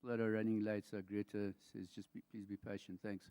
people that are running late, so Greta says please be patient. Thanks.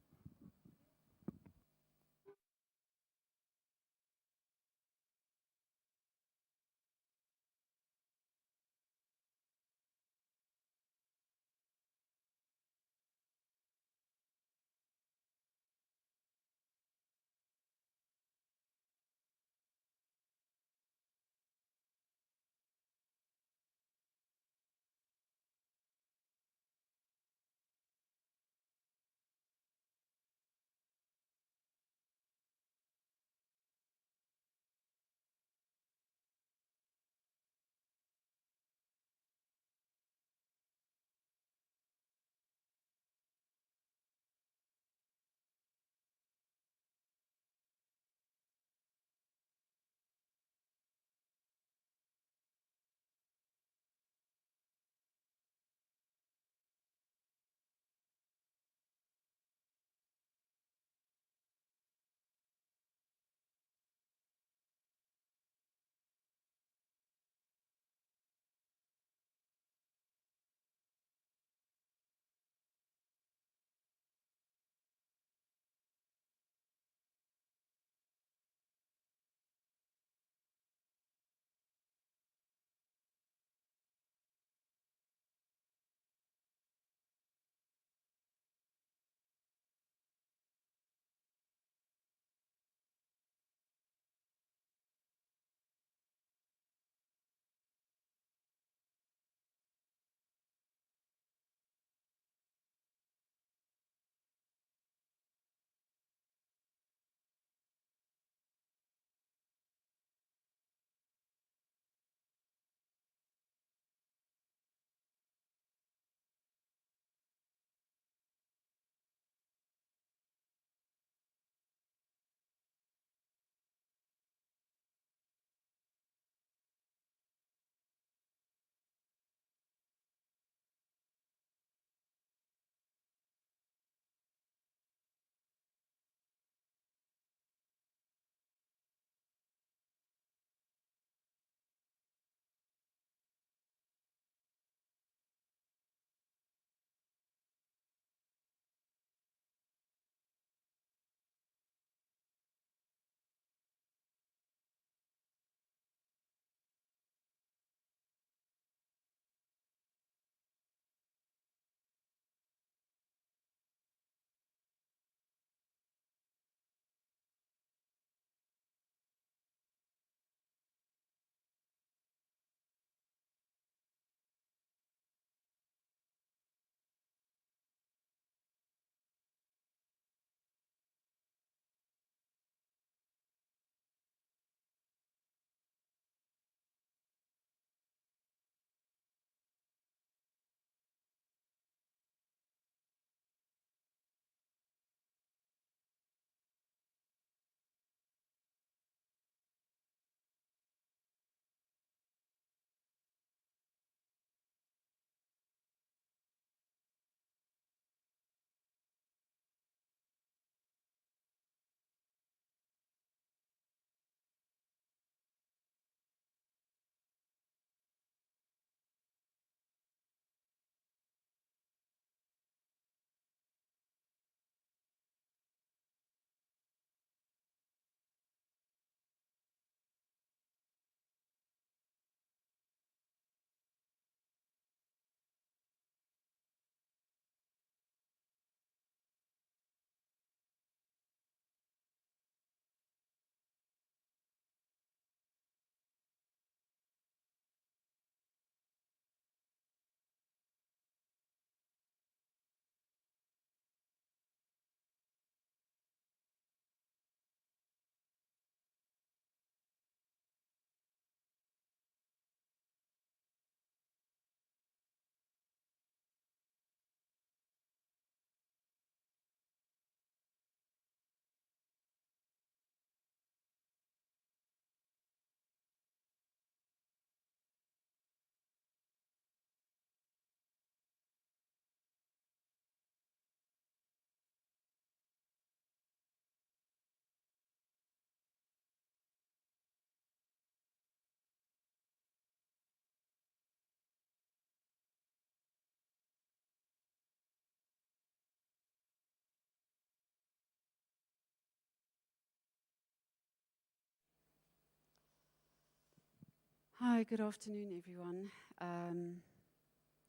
Hi, good afternoon, everyone.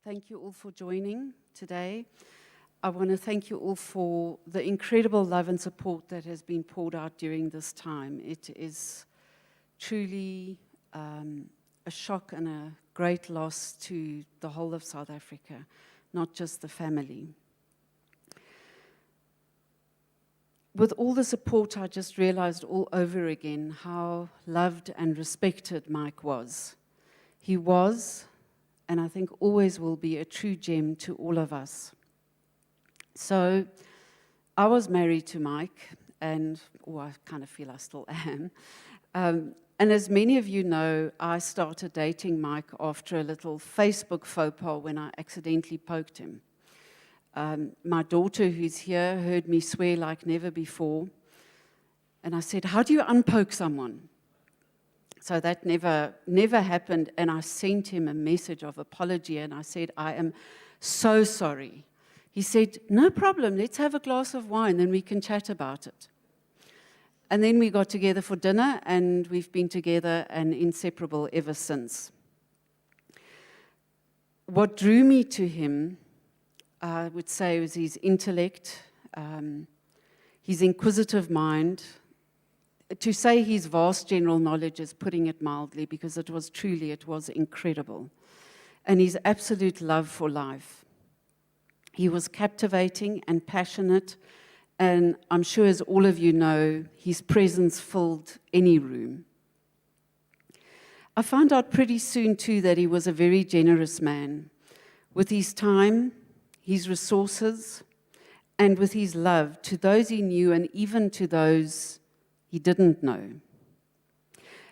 Thank you all for joining today. I want to thank you all for the incredible love and support that has been poured out during this time. It is truly a shock and a great loss to the whole of South Africa, not just the family. With all the support, I just realized all over again how loved and respected Mike was. He was, and I think always will be, a true gem to all of us. So I was married to Mike, and I kind of feel I still am. And as many of you know, I started dating Mike after a little Facebook faux pas when I accidentally poked him. My daughter, who's here, heard me swear like never before. And I said, "How do you unpoke someone?" So that never happened. And I sent him a message of apology. And I said, "I am so sorry." He said, "No problem. Let's have a glass of wine, then we can chat about it." And then we got together for dinner, and we've been together and inseparable ever since. What drew me to him, I would say, was his intellect, his inquisitive mind. To say his vast general knowledge is putting it mildly, because it was incredible. And his absolute love for life. He was captivating and passionate, and I'm sure, as all of you know, his presence filled any room. I found out pretty soon, too, that he was a very generous man, with his time, his resources, and with his love to those he knew and even to those he didn't know.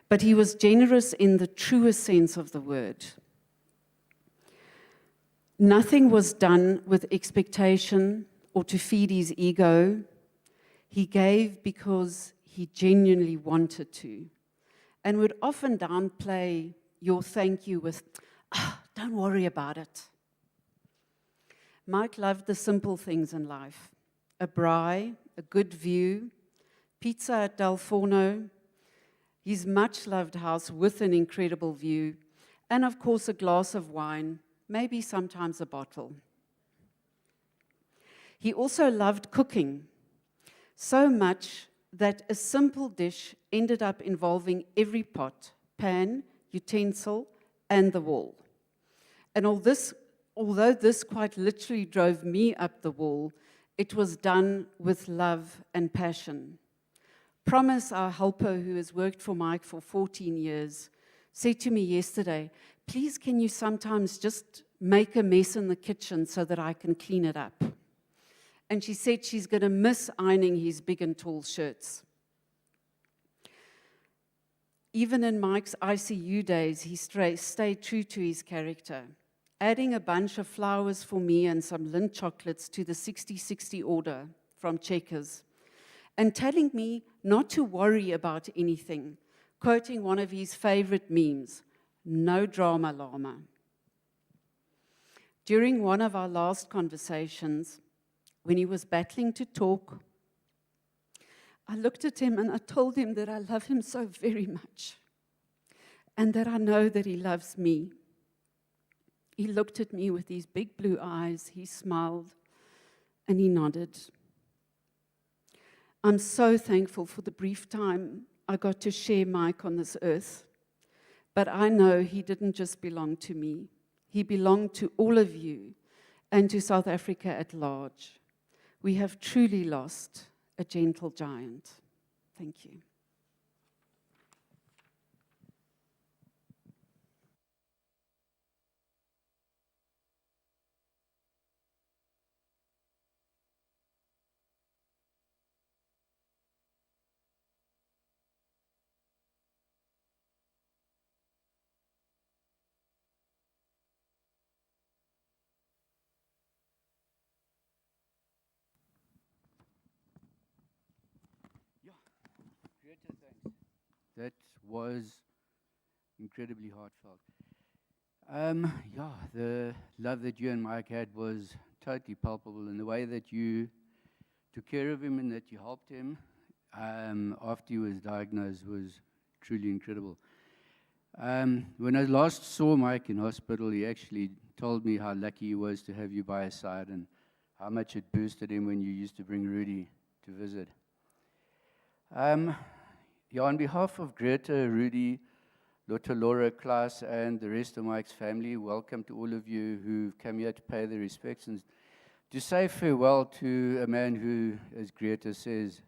But he was generous in the truest sense of the word. Nothing was done with expectation or to feed his ego. He gave because he genuinely wanted to, and would often downplay your thank you with, "Don't worry about it." Mike loved the simple things in life: a braai, a good view, pizza at Del Forno, his much-loved house with an incredible view, and of course a glass of wine, maybe sometimes a bottle. He also loved cooking, so much that a simple dish ended up involving every pot, pan, utensil, and the wall. And although this quite literally drove me up the wall, it was done with love and passion. Promise, our helper, who has worked for Mike for 14 years, said to me yesterday, "Please, can you sometimes just make a mess in the kitchen so that I can clean it up?" And she said she's going to miss ironing his big and tall shirts. Even in Mike's ICU days, he stayed true to his character, adding a bunch of flowers for me and some Lindt chocolates to the 60-60 order from Checkers, and telling me not to worry about anything, quoting one of his favorite memes, "No drama, llama." During one of our last conversations, when he was battling to talk, I looked at him and I told him that I love him so very much, and that I know that he loves me. He looked at me with his big blue eyes, he smiled, and he nodded. I'm so thankful for the brief time I got to share Mike on this earth. But I know he didn't just belong to me. He belonged to all of you and to South Africa at large. We have truly lost a gentle giant. Thank you. That was incredibly heartfelt. The love that you and Mike had was totally palpable in the way that you took care of him and that you helped him after he was diagnosed was truly incredible. When I last saw Mike in hospital, he actually told me how lucky he was to have you by his side and how much it boosted him when you used to bring Rudy to visit. Yeah, on behalf of Greta, Rudy, Dr. Laura, Klaas, and the rest of Mike's family, welcome to all of you who've come here to pay their respects and to say farewell to a man who, as Greta says,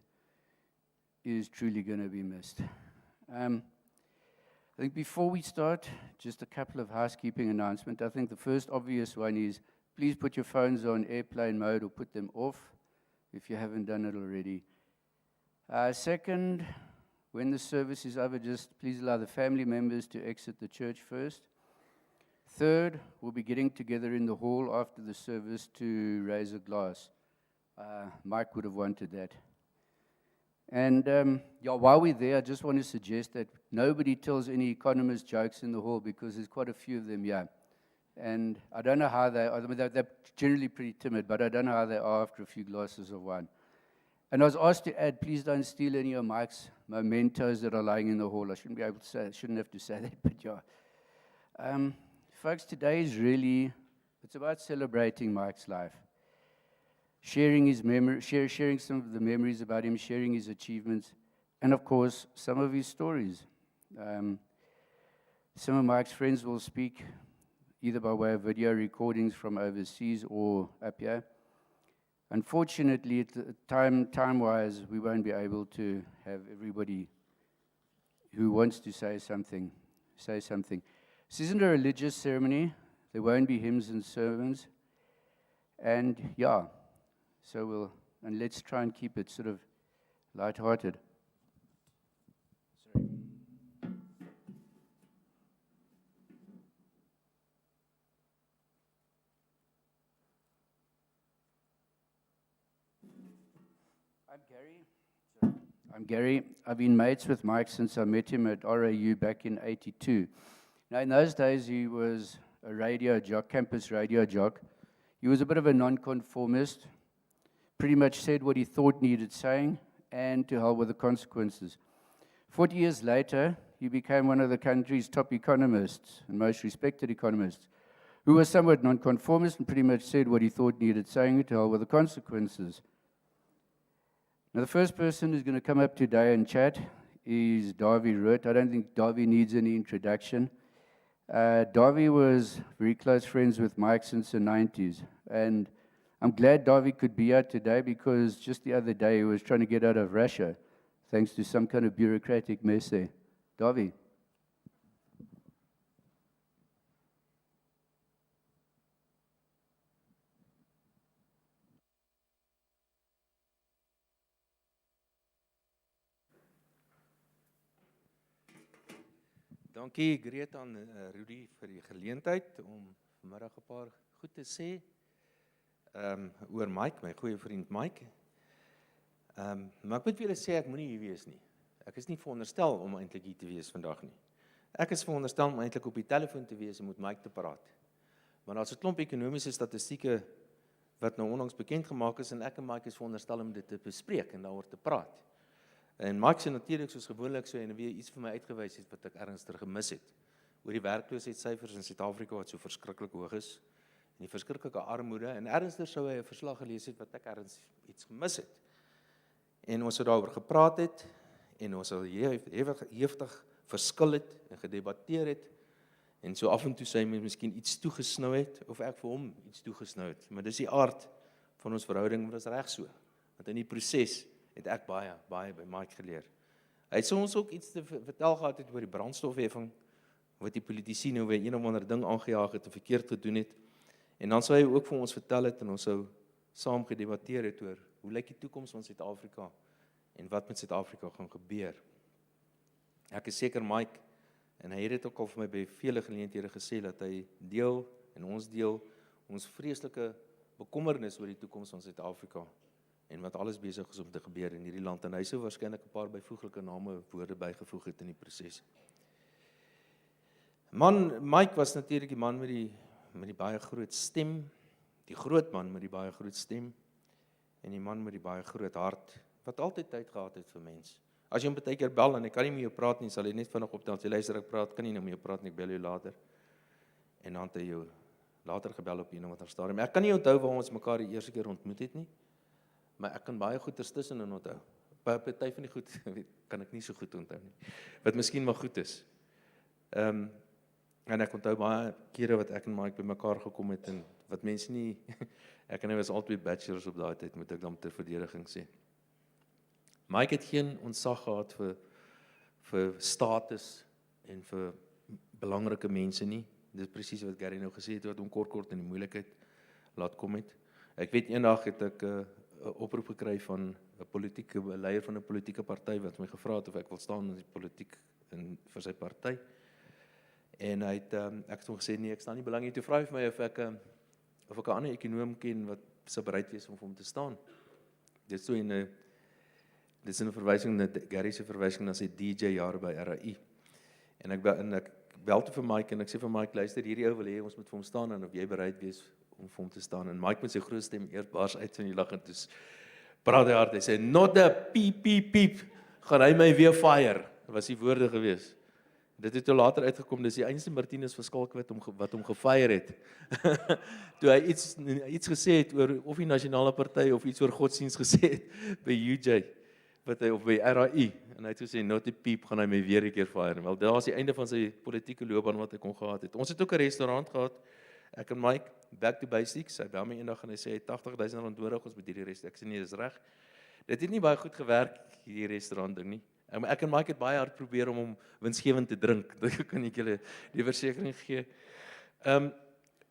is truly going to be missed. I think before we start, just a couple of housekeeping announcements. I think the first obvious one is, please put your phones on airplane mode or put them off if you haven't done it already. Second, when the service is over, just please allow the family members to exit the church first. Third, we'll be getting together in the hall after the service to raise a glass. Mike would have wanted that. And yeah, while we're there, I just want to suggest that nobody tells any economist jokes in the hall because there's quite a few of them here. And I don't know how they are. I mean, they're generally pretty timid, but I don't know how they are after a few glasses of wine. And I was asked to add, please don't steal any of Mike's mementos that are lying in the hall. I shouldn't be able to say, I shouldn't have to say that, but yeah. Folks, today is really, it's about celebrating Mike's life. Sharing his memory, sharing some of the memories about him, sharing his achievements, and of course, some of his stories. Some of Mike's friends will speak either by way of video recordings from overseas or up here. Unfortunately, time-wise, we won't be able to have everybody who wants to say something. This isn't a religious ceremony. There won't be hymns and sermons. And yeah. So and let's try and keep it sort of lighthearted. Sorry. I'm Gary. I've been mates with Mike since I met him at RAU back in '82. Now, in those days, he was a radio jock, campus radio jock. He was a bit of a nonconformist. Pretty much said what he thought needed saying, and to hell with the consequences. 40 years later, he became one of the country's top economists and most respected economists, who was somewhat nonconformist and pretty much said what he thought needed saying, to hell with the consequences. Now, the first person who's going to come up today and chat is Davy Root. I don't think Davy needs any introduction. Davy was very close friends with Mike since the 90s, and I'm glad Davy could be here today because just the other day he was trying to get out of Russia thanks to some kind of bureaucratic mess there. Davy. Dankie Greta en Rudy vir die geleentheid om vanmiddag 'n paar goed te sê. Oor Mike, my goeie vriend Mike. Maar ek moet vir julle sê, ek moenie hier wees nie. Ek is nie veronderstel om eintlik hier te wees vandag nie. Ek is veronderstel om eintlik op die telefoon te wees en met Mike te praat. Maar daar's 'n klomp ekonomiese statistieke wat nou onlangs bekend gemaak is en ek en Mike is veronderstel om dit te bespreek en daaroor te praat. En Mike sê natuurlik soos gewoonlik so en weer iets vir my uitgewys het wat ek ernstig gemis het. Oor die werkloosheidssyfers in Suid-Afrika wat so verskriklik hoog is. En die verskriklike armoede, en ernstig sou hy 'n verslag gelees het wat ek ergens iets gemis het. En ons het daaroor gepraat het, en ons het heftig verskil het, en gedebatteer het, en so af en toe sy my miskien iets toegesnou het, of ek vir hom iets toegesnou het. Maar dis die aard van ons verhouding, maar dis reg so. Want in die proses het ek baie by Mike geleer. Hy het ons ook iets te vertel gehad het oor die brandstofheffing, wat die politici nou weer een of ander ding aangejaag het en verkeerd gedoen het. En dan sou hy ook vir ons vertel het en ons sou saam gedebatteer het oor hoe lyk die toekoms van Suid-Afrika en wat met Suid-Afrika gaan gebeur. Ek is seker Mike, en hy het dit ook al vir my by vele geleenthede gesê, dat hy deel, en ons deel, ons vreeslike bekommernis oor die toekoms van Suid-Afrika en wat alles besig is om te gebeur in hierdie land. En hy sou waarskynlik 'n paar byvoeglike name woorde bygevoeg het in die proses. Mike was natuurlik die man met die baie groot stem, die groot man met die baie groot stem, en die man met die baie groot hart, wat altyd tyd gehad het vir mens. As jy hom baie keer bel en hy kan nie met jou praat nie, sal hy net vinnig optel. As jy luister ek praat, kan nie nou met jou praat nie, ek bel jou later. En dan het hy jou later gebel op een of ander stadium. Ek kan nie onthou waar ons mekaar die eerste keer ontmoet het nie, maar ek kan baie goeders tussenin onthou. Party van die goed kan ek nie so goed onthou nie, wat miskien maar goed is. En ek onthou baie kere wat ek en Mike by mekaar gekom het, en wat mense nie, ek en hy was altyd bachelors op daai tyd, moet ek dan ter verdediging sê. Mike het geen ontzag gehad vir status en vir belangrike mense nie. Dit is presies wat Gary nou gesê het, wat hom kort in die moeilikheid laat kom het. Ek weet eendag het ek 'n oproep gekry van 'n leier van 'n politieke party wat my gevra het of ek wil staan in die politiek vir sy party. En hy het ek het hom gesê nee, ek staan nie belang nie. Toe vra hy vir my of ek 'n ander ekonoom ken wat sou bereid wees om vir hom te staan. Dit is so dit is 'n verwysing na Gary se verwysing na sy DJ jare by RAI. En ek bel toe vir Mike en ek sê vir Mike, luister, hierdie ou wil hê ons moet vir hom staan en of jy bereid wees om vir hom te staan. En Mike met sy groot stem eers bars uit van die lag en toe praat hy hard. Hy sê not a piep piep piep, gaan hy my weer fire. Was die woorde gewees. Dit het toe later uitgekom, dis die einste Martinus verskalk wat hom gefire het. Toe hy iets gesê het oor of die nasionale party of iets oor godsdienst gesê het by UJ. Of by RAI, en hy het gesê, not die piep, gaan hy my weer 'n keer fire. Wel, dit was die einde van sy politieke loopbaan wat hy kon gehad het. Ons het ook 'n restaurant gehad, ek en Mike, back to basics, hy bel my eendag en hy sê, R80,000 nodig, ons moet hierdie restaurant, ek sê nie, dis reg. Dit het nie baie goed gewerk, hierdie restaurant ding nie. Ek en Mike het baie hard probeer om hom winsgewend te drink, dit kan ek julle die versekering gee.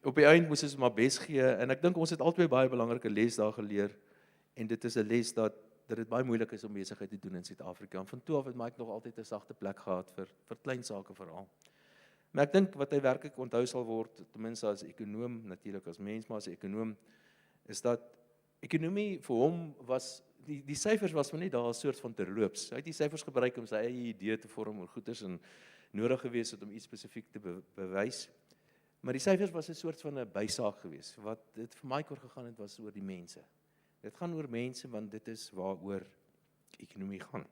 Op die eind moes ons maar bes gee, en ek dink ons het albei baie belangrike les daar geleer, en dit is 'n les dat dit baie moeilik is om besigheid te doen in Suid-Afrika. En van toe af het Mike nog altyd 'n sagte plek gehad vir klein sake veral. Maar ek dink wat hy werklik onthou sal word, ten minste as ekonoom, natuurlik as mens, maar as ekonoom, is dat ekonomie vir hom was, die syfers was maar net daar 'n soort van terloops. Hy het die syfers gebruik om sy eie idee te vorm oor goeders en nodig gewees het om iets spesifiek te bewys. Maar die syfers was 'n soort van 'n bysaak gewees. Wat dit vir Mike oor gegaan het, was oor die mense. Dit gaan oor mense, want dit is waaroor ekonomie gaan.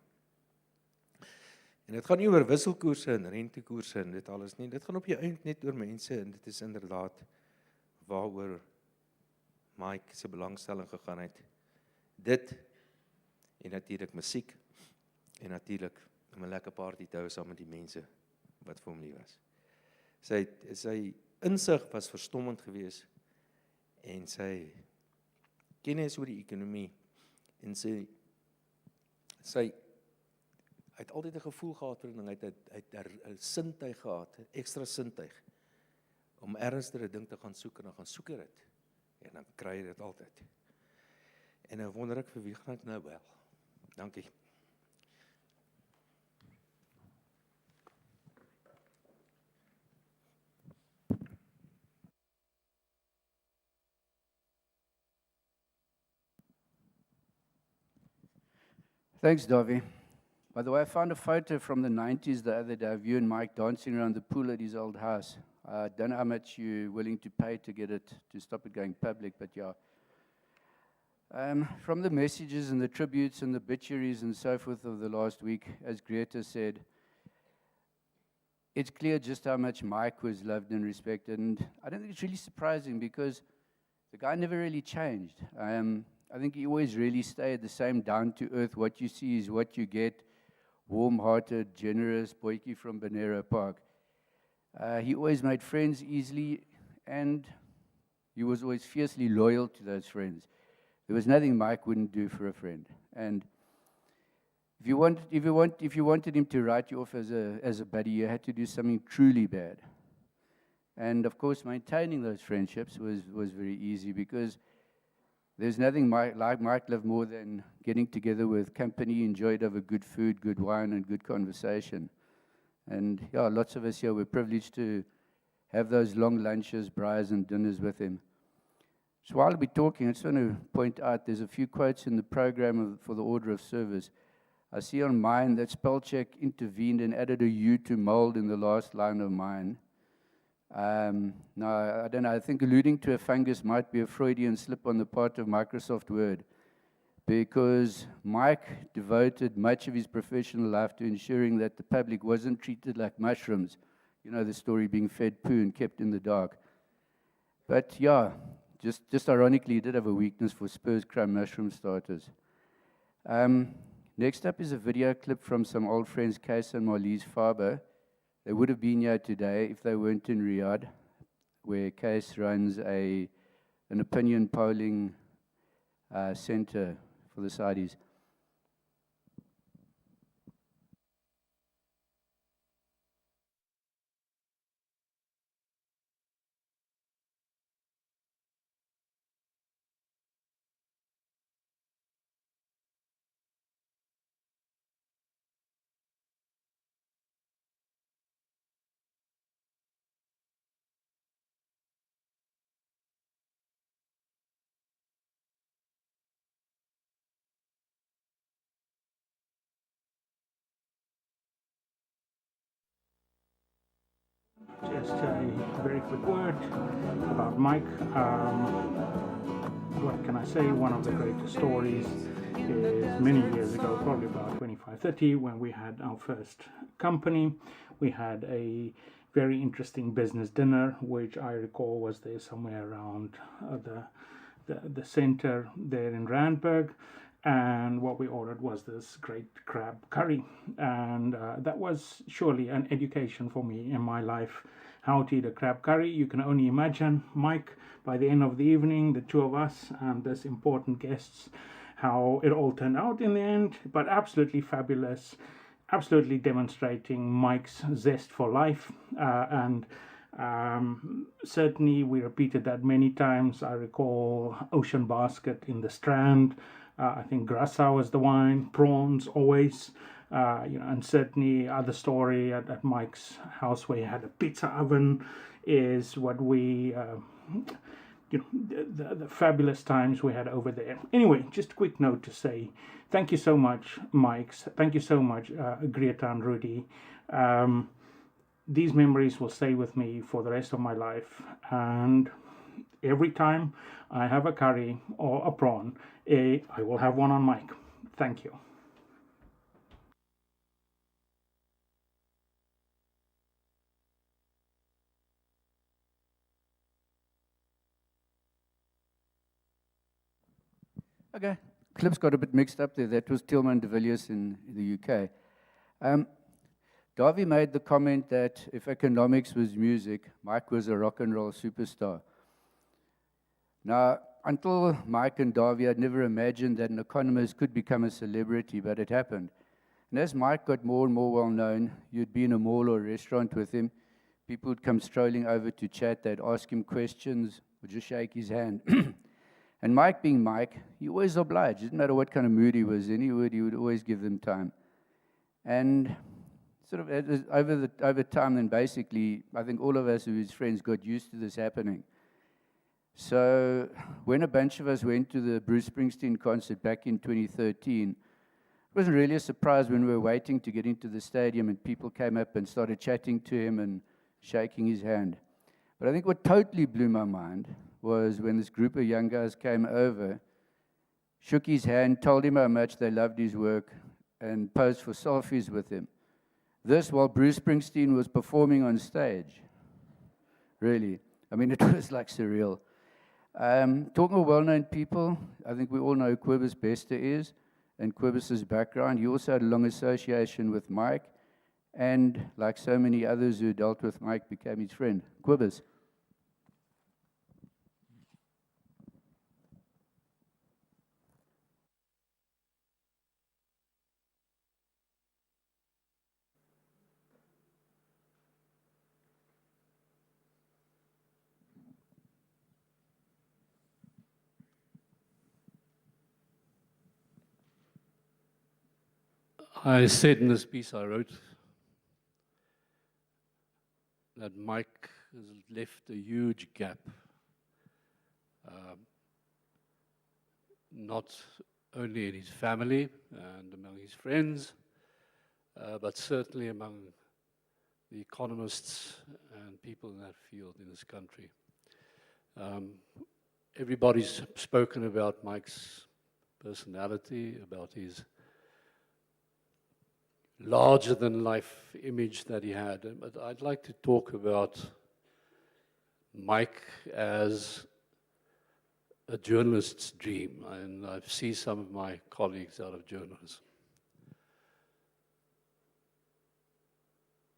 En dit gaan nie oor wisselkoerse en rentekoerse en dit alles nie. Dit gaan op die eind net oor mense, en dit is inderdaad waaroor Mike se belangstelling gegaan het. Dit, en natuurlik musiek, en natuurlik om 'n lekker party te hou saam met die mense wat vir hom lief was. Sy insig was verstommend geweest, en sy kennis oor die ekonomie, en sy het altyd 'n gevoel gehad vir 'n ding, hy het 'n sintuig gehad, 'n ekstra sintuig, om ernstige ding te gaan soek, en dan gaan soek hy dit, en dan kry hy dit altyd. En nou wonder ek, vir wie gaan ek nou bel? Dankie. Thanks, Davi. By the way, I found a photo from the 90s the other day of you and Mike dancing around the pool at his old house. I don't know how much you're willing to pay to get it, to stop it going public, but yeah. From the messages and the tributes and the obituaries and so forth of the last week, as Greta said, it's clear just how much Mike was loved and respected. And I don't think it's really surprising because the guy never really changed. I think he always really stayed the same, down to earth. What you see is what you get. Warm-hearted, generous, boykie from Bonero Park. He always made friends easily, and he was always fiercely loyal to those friends. There was nothing Mike wouldn't do for a friend. And if you wanted him to write you off as a buddy, you had to do something truly bad. And of course, maintaining those friendships was very easy, because there's nothing Mike loved more than getting together with company enjoyed over good food, good wine, and good conversation. And yeah, lots of us here were privileged to have those long lunches, braais, and dinners with him. So while we're talking, I just want to point out there's a few quotes in the program for the order of service. I see on mine that spellcheck intervened and added a U to mold in the last line of mine. No, I don't know. I think alluding to a fungus might be a Freudian slip on the part of Microsoft Word. because Mike devoted much of his professional life to ensuring that the public wasn't treated like mushrooms. You know the story, being fed poo and kept in the dark. But yeah, just ironically, he did have a weakness for Spurs crumb mushroom starters. Next up is a video clip from some old friends, Kees and Marlies Faber. They would have been here today if they weren't in Riyadh, where Kees runs an opinion polling center for the Saudis. Just a very quick word about Mike. What can I say? One of the greatest stories is many years ago, probably about 25, 30, when we had our first company. We had a very interesting business dinner, which I recall was there somewhere around the center there in Randburg. And what we ordered was this great crab curry. And that was surely an education for me in my life, how to eat a crab curry. You can only imagine, Mike, by the end of the evening, the two of us and this important guests, how it all turned out in the end. But absolutely fabulous, absolutely demonstrating Mike's zest for life. Certainly we repeated that many times. I recall Ocean Basket in the Strand. I think Grassa was the wine, prawns always, and certainly other story at Mike's house where he had a pizza oven is what we, the fabulous times we had over there. Anyway, just a quick note to say, thank you so much, Mike's. Thank you so much, Greta and Rudy. These memories will stay with me for the rest of my life, and every time I have a curry or a prawn, I will have one on Mike. Thank you. Okay, clips got a bit mixed up there. That was Tilman de Villiers in the UK. Davy made the comment that if economics was music, Mike was a rock and roll superstar. Now, until Mike and Davy, I'd never imagined that an economist could become a celebrity, but it happened. And as Mike got more and more well known, you'd be in a mall or a restaurant with him, people would come strolling over to chat, they'd ask him questions, or just shake his hand. And Mike being Mike, he always obliged. It didn't matter what kind of mood he was in, he would always give them time. And sort of over time, then basically, I think all of us who his friends got used to this happening. So when a bunch of us went to the Bruce Springsteen concert back in 2013, it wasn't really a surprise when we were waiting to get into the stadium and people came up and started chatting to him and shaking his hand. But I think what totally blew my mind was when this group of young guys came over, shook his hand, told him how much they loved his work, and posed for selfies with him. This while Bruce Springsteen was performing on stage. Really. I mean, it was like surreal. Talking of well-known people, I think we all know who Cobus Bester is and Cobus's background. He also had a long association with Mike, and like so many others who dealt with Mike, became his friend. Cobus. I said in this piece I wrote that Mike has left a huge gap, not only in his family and among his friends, but certainly among the economists and people in that field in this country. Everybody's spoken about Mike's personality, about his larger-than-life image that he had. But I'd like to talk about Mike as a journalist's dream, and I see some of my colleagues out of journalism.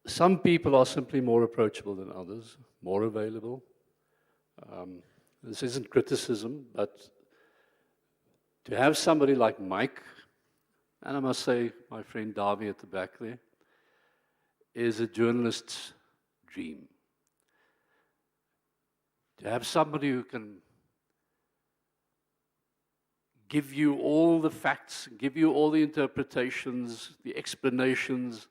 Some people are simply more approachable than others, more available. This isn't criticism, but to have somebody like Mike, and I must say my friend Davy at the back there, is a journalist's dream. To have somebody who can give you all the facts, give you all the interpretations, the explanations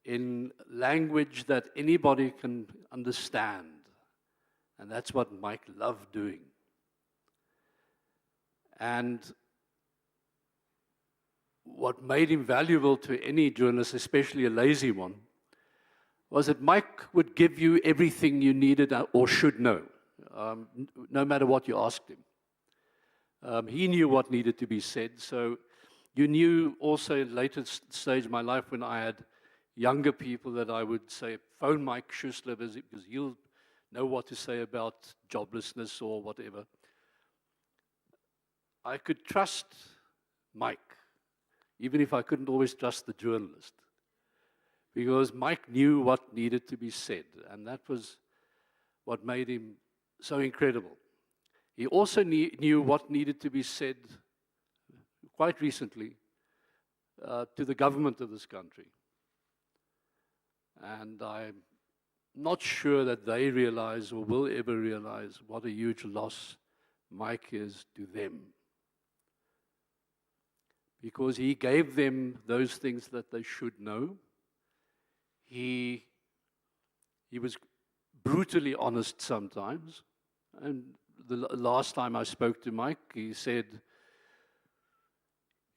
in language that anybody can understand. And that's what Mike loved doing. And what made him valuable to any journalist, especially a lazy one, was that Mike would give you everything you needed or should know, no matter what you asked him. He knew what needed to be said, so you knew also in later stage of my life when I had younger people that I would say, phone Mike Schüssler because he'll know what to say about joblessness or whatever. I could trust Mike, even if I couldn't always trust the journalist, because Mike knew what needed to be said, and that was what made him so incredible. He also knew what needed to be said quite recently to the government of this country. And I'm not sure that they realize or will ever realize what a huge loss Mike is to them. Because he gave them those things that they should know. He was brutally honest sometimes. And the last time I spoke to Mike, he said,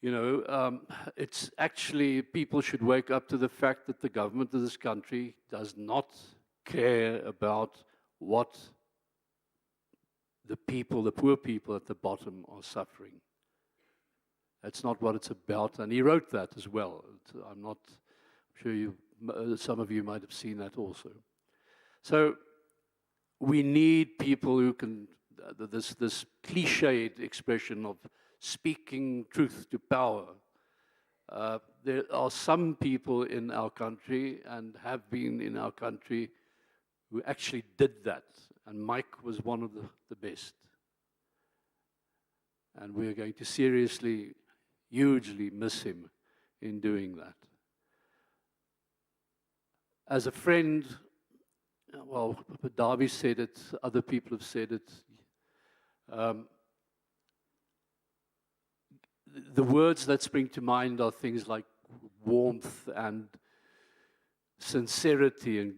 it's actually, people should wake up to the fact that the government of this country does not care about what the people, the poor people at the bottom are suffering. That's not what it's about. And he wrote that as well. I'm sure some of you might have seen that also. So we need people who can, this cliched expression of speaking truth to power. There are some people in our country and have been in our country who actually did that. And Mike was one of the best. And we're going to seriously, hugely miss him in doing that. As a friend, well, Darby said it, other people have said it. The words that spring to mind are things like warmth and sincerity, and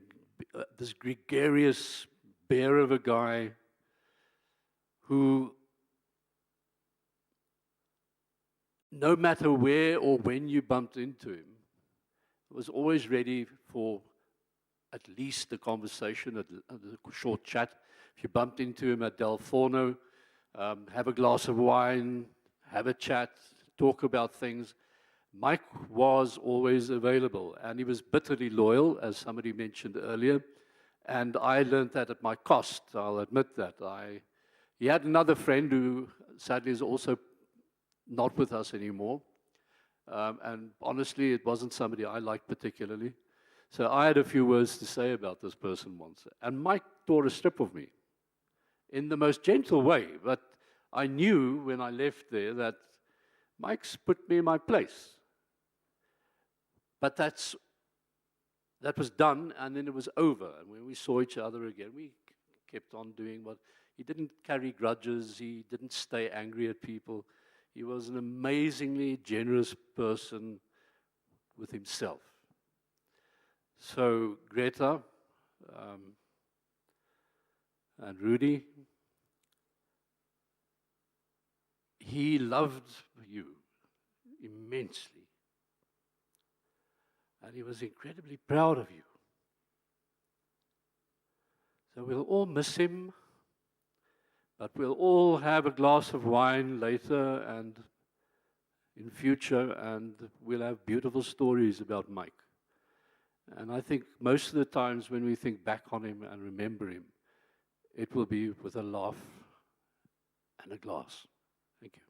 this gregarious bear of a guy who, no matter where or when you bumped into him, was always ready for at least a conversation, a short chat. If you bumped into him at Del Forno, have a glass of wine, have a chat, talk about things. Mike was always available, and he was bitterly loyal, as somebody mentioned earlier, and I learned that at my cost, I'll admit that. He had another friend who sadly is also not with us anymore, and honestly, it wasn't somebody I liked particularly. So I had a few words to say about this person once, and Mike tore a strip of me in the most gentle way, but I knew when I left there that Mike's put me in my place. But that was done, and then it was over. And when we saw each other again, we kept on doing what... He didn't carry grudges. He didn't stay angry at people. He was an amazingly generous person with himself. So, Greta and Rudy, he loved you immensely. And he was incredibly proud of you. So we'll all miss him, but we'll all have a glass of wine later and in future, and we'll have beautiful stories about Mike. And I think most of the times when we think back on him and remember him, it will be with a laugh and a glass. Thank you.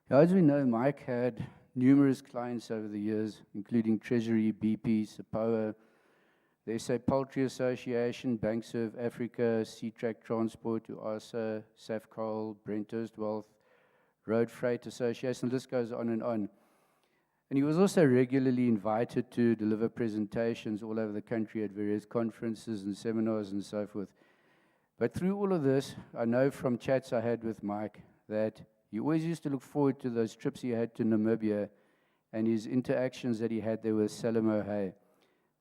As we know, Mike had numerous clients over the years, including Treasury, BP, SAPOA, the SA Poultry Association, Bankserve Africa, Seatrack Transport, UASA, Safcoal, Brenthurst Wealth, Road Freight Association, the list goes on. And he was also regularly invited to deliver presentations all over the country at various conferences and seminars and so forth. But through all of this, I know from chats I had with Mike that he always used to look forward to those trips he had to Namibia and his interactions that he had there with Salim O'Hay,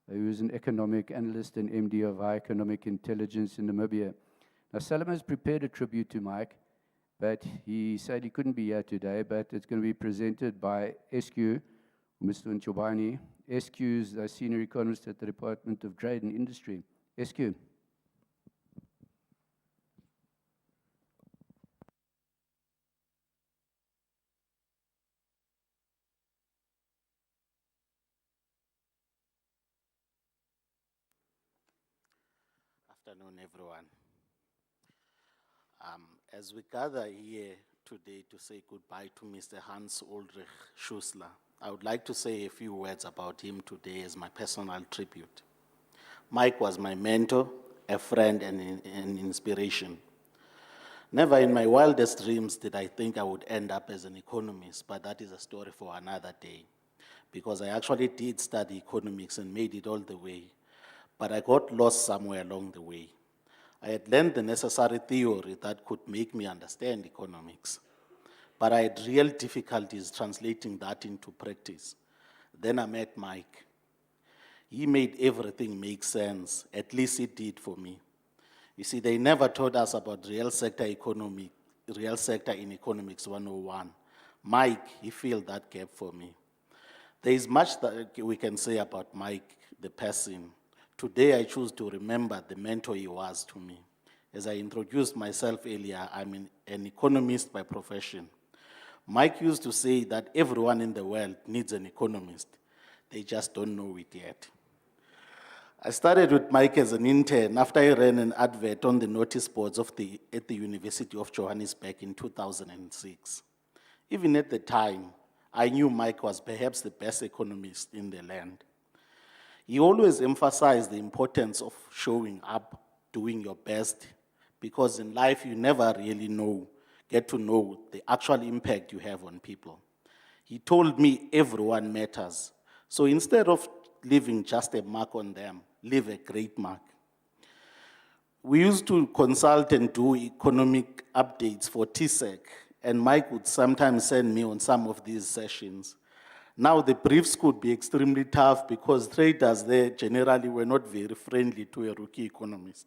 who was an economic analyst and MD of High Economic Intelligence in Namibia. Now, Salim has prepared a tribute to Mike, but he said he couldn't be here today, but it's going to be presented by SQ, Mr. Nchobani. SQ is the senior economist at the Department of Trade and Industry. SQ. Afternoon, everyone. As we gather here today to say goodbye to Mr. Hans Ulrich Schüssler, I would like to say a few words about him today as my personal tribute. Mike was my mentor, a friend, and an inspiration. Never in my wildest dreams did I think I would end up as an economist, but that is a story for another day, because I actually did study economics and made it all the way, but I got lost somewhere along the way. I had learned the necessary theory that could make me understand economics, but I had real difficulties translating that into practice. Then I met Mike. He made everything make sense, at least it did for me. You see, they never taught us about real sector in Economics 101. Mike, he filled that gap for me. There is much that we can say about Mike, the person. Today, I choose to remember the mentor he was to me. As I introduced myself earlier, I'm an economist by profession. Mike used to say that everyone in the world needs an economist. They just don't know it yet. I started with Mike as an intern after I ran an advert on the notice boards at the University of Johannesburg in 2006. Even at the time, I knew Mike was perhaps the best economist in the land. He always emphasized the importance of showing up, doing your best, because in life you never really get to know the actual impact you have on people. He told me everyone matters. So instead of leaving just a mark on them, leave a great mark. We used to consult and do economic updates for TSEC, and Mike would sometimes send me on some of these sessions. Now the briefs could be extremely tough because traders there generally were not very friendly to a rookie economist.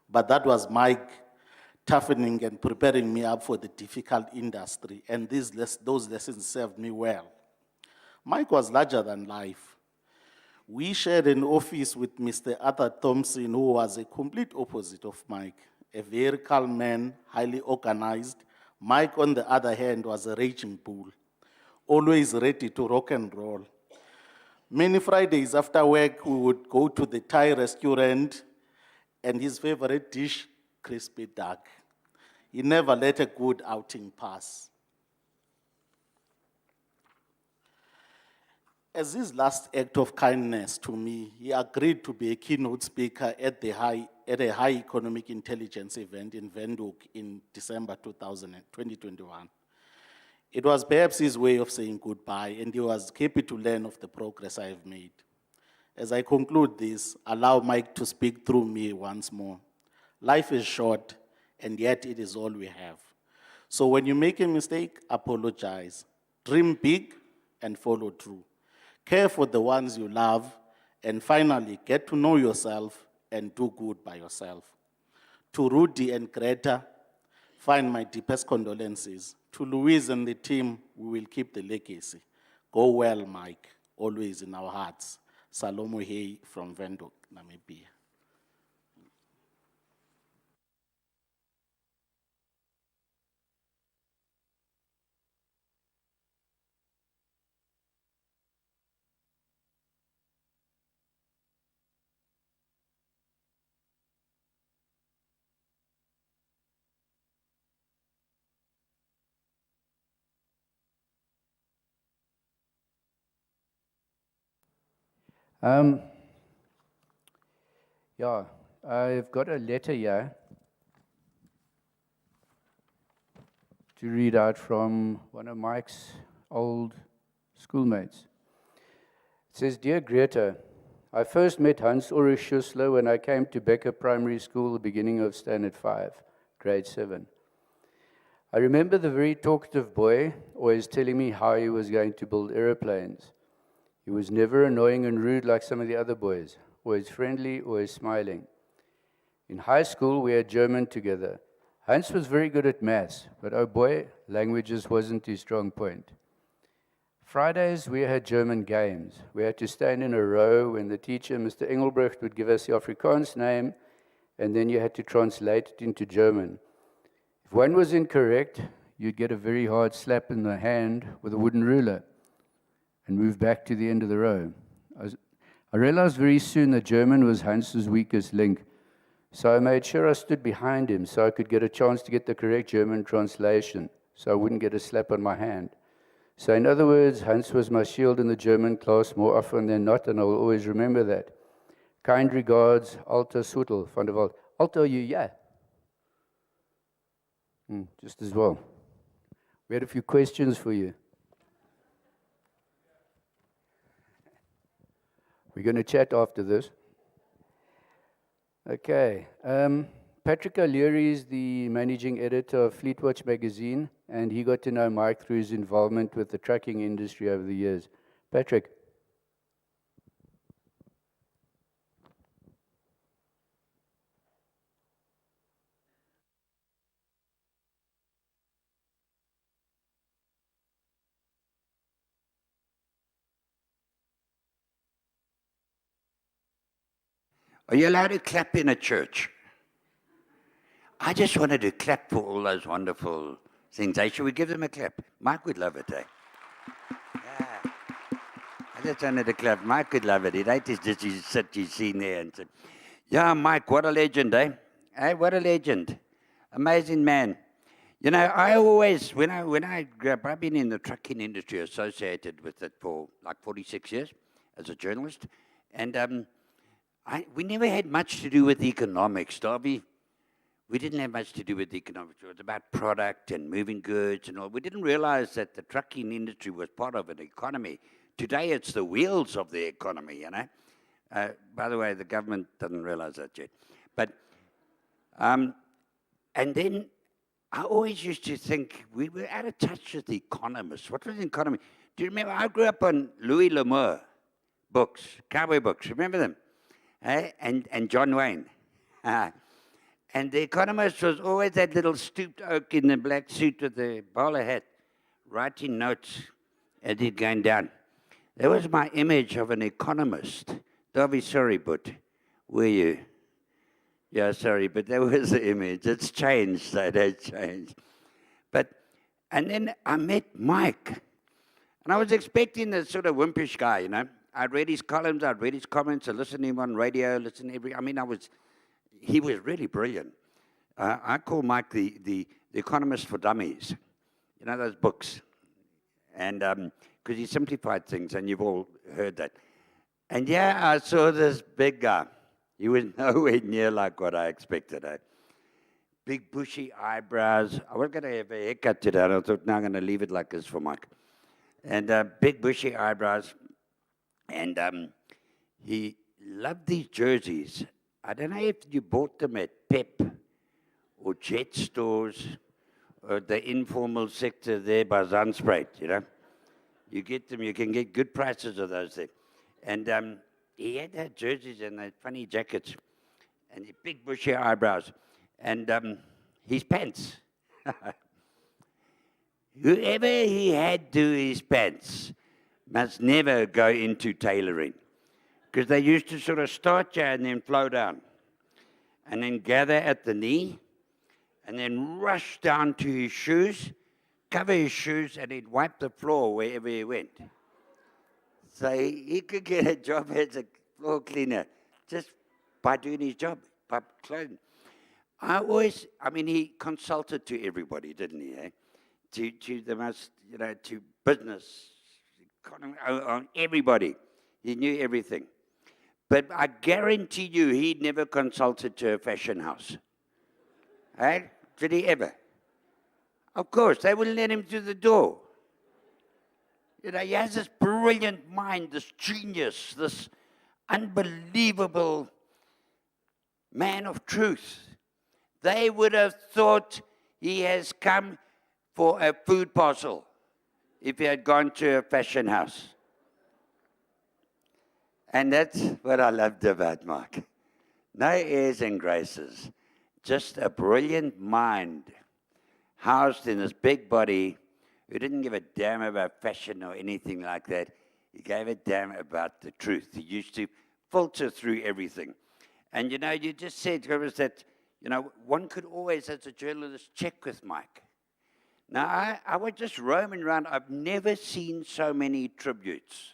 But that was Mike toughening and preparing me up for the difficult industry, and those lessons served me well. Mike was larger than life. We shared an office with Mr. Arthur Thompson, who was a complete opposite of Mike, a very calm man, highly organized. Mike, on the other hand, was a raging bull, always ready to rock and roll. Many Fridays after work, we would go to the Thai restaurant, and his favorite dish, crispy duck. He never let a good outing pass. As his last act of kindness to me, he agreed to be a keynote speaker at a high economic intelligence event in Windhoek in December 2021. It was perhaps his way of saying goodbye, and he was happy to learn of the progress I have made. As I conclude this, allow Mike to speak through me once more. Life is short, and yet it is all we have. So when you make a mistake, apologize. Dream big and follow through. Care for the ones you love, and finally, get to know yourself and do good by yourself. To Rudy and Greta, find my deepest condolences. To Louise and the team, we will keep the legacy. Go well, Mike, always in our hearts. Salomo Hey from Windhoek, Namibia. Yeah, I've got a letter here to read out from one of Mike's old schoolmates. It says, Dear Greta, I first met Hans Ulrich Schüssler when I came to Becker Primary School, the beginning of Standard 5, grade 7. I remember the very talkative boy always telling me how he was going to build aeroplanes. He was never annoying and rude like some of the other boys, always friendly, always smiling. In high school, we had German together. Hans was very good at maths, but oh boy, languages wasn't his strong point. Fridays, we had German games. We had to stand in a row when the teacher, Mr. Engelbrecht, would give us the Afrikaans name, and then you had to translate it into German. If one was incorrect, you'd get a very hard slap in the hand with a wooden ruler and move back to the end of the row. I realized very soon that German was Hans's weakest link, so I made sure I stood behind him so I could get a chance to get the correct German translation, so I wouldn't get a slap on my hand. So in other words, Hans was my shield in the German class more often than not, and I will always remember that. Kind regards, Alter Suttel, van der Wald. Alter, you, yeah. Just as well. We had a few questions for you. We're going to chat after this. Okay. Patrick O'Leary is the managing editor of Fleetwatch magazine, and he got to know Mike through his involvement with the trucking industry over the years. Patrick. Are you allowed to clap in a church? I just wanted to clap for all those wonderful things. Hey, should we give them a clap? Mike would love it, eh? Yeah. I just wanted to clap. Mike would love it. He'd hate to just sit, he's seen there and say, yeah, Mike, what a legend, eh? Hey, what a legend. Amazing man. You know, I always, when I grew up, I've been in the trucking industry associated with it for like 46 years as a journalist. And we never had much to do with economics, Darby. We didn't have much to do with economics. It was about product and moving goods and all. We didn't realize that the trucking industry was part of an economy. Today, it's the wheels of the economy, you know. By the way, the government doesn't realize that yet. But, and then I always used to think we were out of touch with the economists. What was the economy? Do you remember? I grew up on Louis L'Amour books, cowboy books. Remember them? And John Wayne. And the economist was always that little stooped oak in the black suit with the bowler hat, writing notes as he'd going down. That was my image of an economist. Darby, sorry, but were you? Yeah, sorry, but that was the image. It's changed, so it has changed. And then I met Mike. And I was expecting this sort of wimpish guy, you know. I'd read his columns, I'd read his comments, I listened to him on radio, he was really brilliant. I call Mike the economist for dummies. You know those books? And because he simplified things, and you've all heard that. And yeah, I saw this big guy. He was nowhere near like what I expected. Big bushy eyebrows. I was going to have a haircut today, and I thought, no, I'm going to leave it like this for Mike. And big bushy eyebrows. And he loved these jerseys. I don't know if you bought them at Pep or Jet stores or the informal sector there by Zandspruit, you know. You get them, you can get good prices of those there. And he had that jerseys and those funny jackets and the big bushy eyebrows. and his pants. Whoever he had do his pants must never go into tailoring, because they used to sort of start here and then flow down, and then gather at the knee, and then rush down to his shoes, cover his shoes, and he'd wipe the floor wherever he went. So he could get a job as a floor cleaner just by doing his job, by clothing. He consulted to everybody, didn't he? Eh? To the most, to business, economy, on everybody. He knew everything. But I guarantee you, he never consulted to a fashion house. Right? Did he ever? Of course, they wouldn't let him through the door. He has this brilliant mind, this genius, this unbelievable man of truth. They would have thought he has come for a food parcel if he had gone to a fashion house. And that's what I loved about Mark. No airs and graces, just a brilliant mind housed in this big body who didn't give a damn about fashion or anything like that. He gave a damn about the truth. He used to filter through everything. And, you just said that, one could always, as a journalist, check with Mike. Now, I was just roaming around. I've never seen so many tributes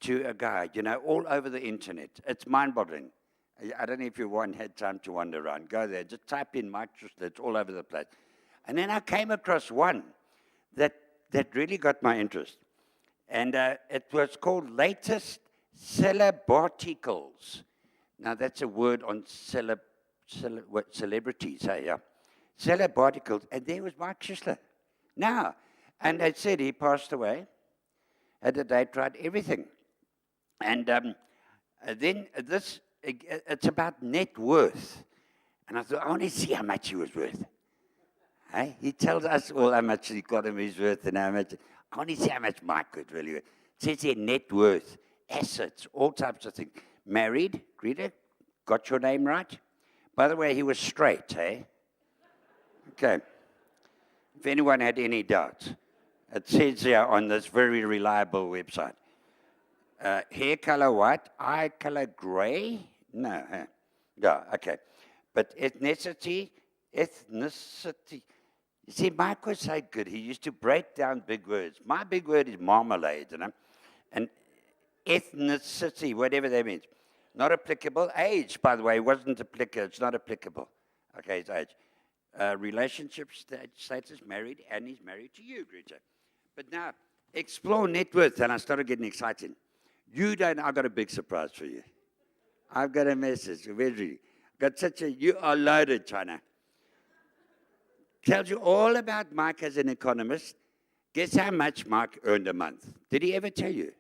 to a guy, all over the internet. It's mind-boggling. I don't know if you had time to wander around. Go there. Just type in Mike Schüssler. It's all over the place. And then I came across one that really got my interest. And it was called Latest Celebarticles. Now, that's a word on celebrities, hey, yeah. Celebarticles. And there was Mike Schüssler. Now, and they said he passed away, had a day, tried everything. And then it's about net worth. And I thought, I want to see how much he was worth. Hey? He tells us all how much the economy is worth and how much. I want to see how much Mike could really worth. It says here net worth, assets, all types of things. Married, Greta, got your name right? By the way, he was straight, hey? Okay. If anyone had any doubts, it says here on this very reliable website. Hair color white, eye color gray? No, huh? Yeah, okay. But ethnicity. You see, Mike was so good. He used to break down big words. My big word is marmalade, And ethnicity, whatever that means. Not applicable. Age, by the way, wasn't applicable. It's not applicable. Okay, it's age. Relationship status, married, and he's married to you, Greta. But now, explore net worth, and I started getting excited. I've got a big surprise for you. I've got a message. You are loaded, China. Tells you all about Mike as an economist. Guess how much Mike earned a month? Did he ever tell you?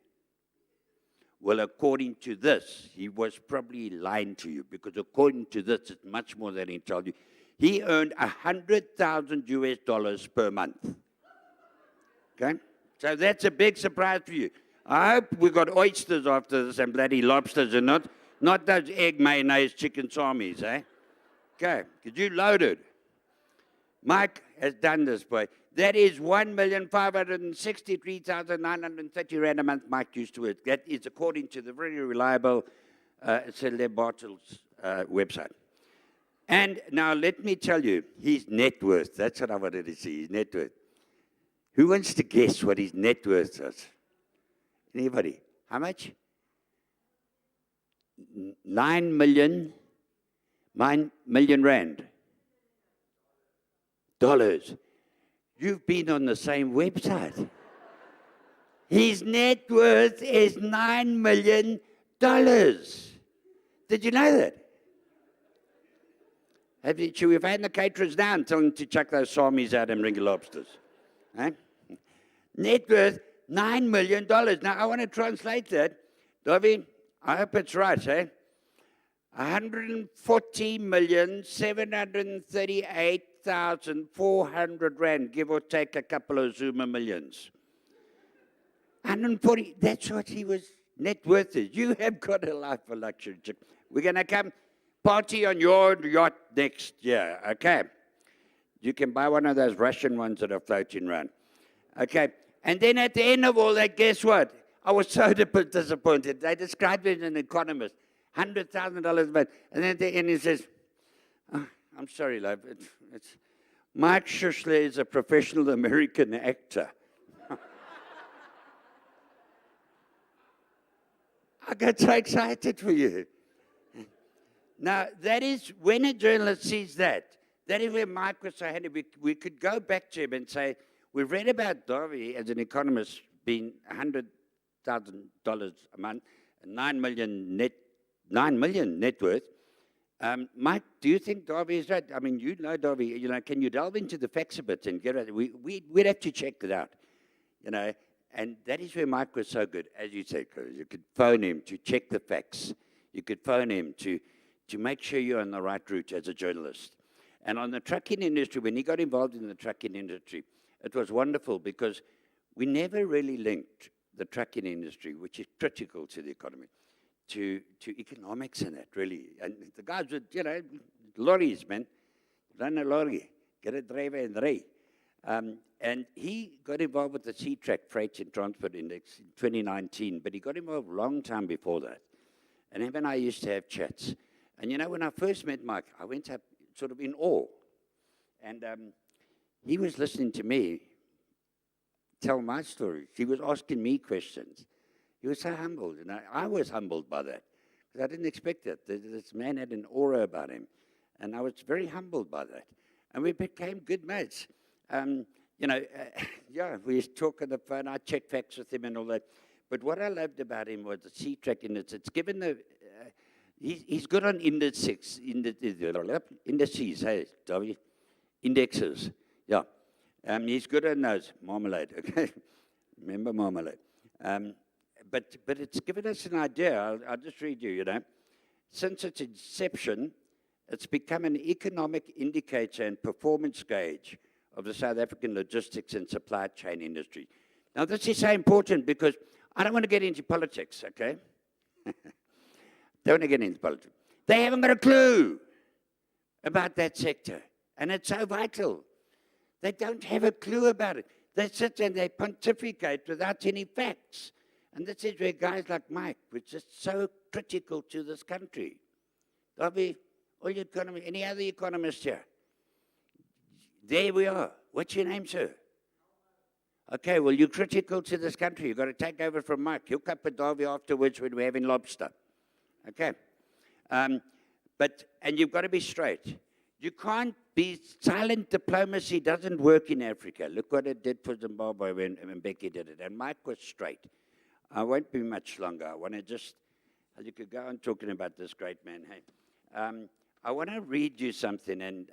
Well, according to this, he was probably lying to you, because according to this, it's much more than he told you. He earned $100,000 per month. Okay? So that's a big surprise for you. I hope we got oysters after this and bloody lobsters and not those egg mayonnaise chicken salmis, eh? Okay, because you loaded. Mike has done this, boy. That is 1,563,930 rand a month Mike used to work. That is according to the very reliable Celebarticles website. And now let me tell you, his net worth. That's what I wanted to see, his net worth. Who wants to guess what his net worth is? Anybody? How much? 9 million rand. Dollars. You've been on the same website. His net worth is $9 million. Did you know that? Should we find the caterers now and tell them to chuck those salmis out and bring lobsters? Eh? Net worth $9 million. Now, I want to translate that. Davi, I hope it's right, eh? 140,738,400 rand, give or take a couple of Zuma millions. 140, that's what he was net worth is. You have got a life of luxury. We're going to come. Party on your yacht next year, okay? You can buy one of those Russian ones that are floating around. Okay, and then at the end of all that, guess what? I was so disappointed. They described it as an economist, $100,000 a month. And then at the end he says, oh, I'm sorry, love, it's Mike Schüssler is a professional American actor. I got so excited for you. Now, that is, when a journalist sees that is where Mike was so handy. We could go back to him and say, we've read about Darby as an economist being $100,000 a month, 9 million net worth. Mike, do you think Darby is right? I mean, you know Darby, you know, can you delve into the facts a bit and get it? We'd have to check it out, you know. And that is where Mike was so good, as you said, because you could phone him to check the facts. You could phone him to make sure you're on the right route as a journalist. And on the trucking industry, when he got involved in the trucking industry, it was wonderful because we never really linked the trucking industry, which is critical to the economy, to economics in it, really. And the guys would, you know, lorries, man, run a lorry, get a driver and ray. And he got involved with the C-Track Freight and Transport Index in 2019, but he got involved a long time before that. And him and I used to have chats. And you know, when I first met Mike, I went up sort of in awe. And he was listening to me tell my stories. He was asking me questions. He was so humbled, and I was humbled by that, because I didn't expect it. This man had an aura about him, and I was very humbled by that. And we became good mates. You know, yeah, we used to talk on the phone. I checked facts with him and all that. But what I loved about him was the C-Track Index. It's given the... He's good on indices, hey, W, indexes, yeah. He's good on those, marmalade, okay? Remember marmalade. But it's given us an idea. I'll just read you, you know. Since its inception, it's become an economic indicator and performance gauge of the South African logistics and supply chain industry. Now, this is so important because I don't want to get into politics, okay? Don't want to get into politics. They haven't got a clue about that sector, and it's so vital. They don't have a clue about it. They sit and they pontificate without any facts. And this is where guys like Mike were just so critical to this country. Darby, all your economists, any other economists here? There we are. What's your name, sir? Okay, well, you're critical to this country. You've got to take over from Mike. He'll cut with Darby afterwards when we're having lobster. Okay. And you've got to be straight. You can't be, silent diplomacy doesn't work in Africa. Look what it did for Zimbabwe when Becky did it. And Mike was straight. I won't be much longer. I want to just, you could go on talking about this great man. Hey, I want to read you something, and